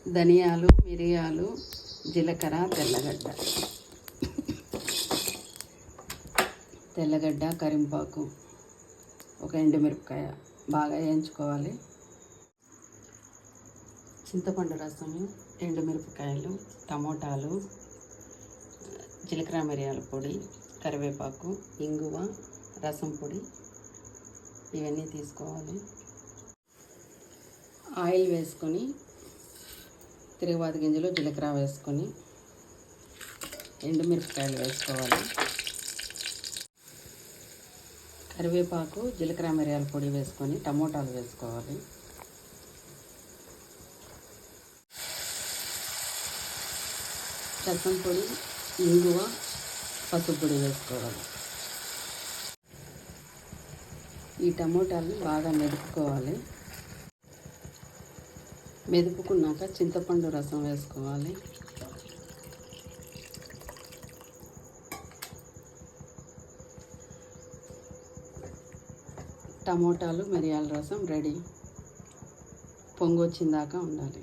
ధనియాలు, మిరియాలు, జీలకర్ర, తెల్లగడ్డ, కరింపాకు, ఒక ఎండుమిరపకాయ బాగా వేయించుకోవాలి. చింతపండు రసము, ఎండుమిరపకాయలు, టమోటాలు, జీలకర్ర, మిరియాల పొడి, కరివేపాకు, ఇంగువ, రసం పొడి ఇవన్నీ తీసుకోవాలి. ఆయిల్ వేసుకొని తిరుగుబాతు గింజలు, జీలకర్ర వేసుకొని ఎండుమిరపకాయలు వేసుకోవాలి. కరివేపాకు, జీలకర్ర, మిరియాల పొడి వేసుకొని టమోటాలు వేసుకోవాలి. రసం పొడి, ఇంగువ, పసుపు పొడి వేసుకోవాలి. ఈ టమోటాలు బాగా మెదుపుకోవాలి. మెదుపుకున్నాక చింతపండు రసం వేసుకోవాలి. టమోటాలు, మిరియాల రసం రెడీ. పొంగొచ్చిందాకా ఉండాలి.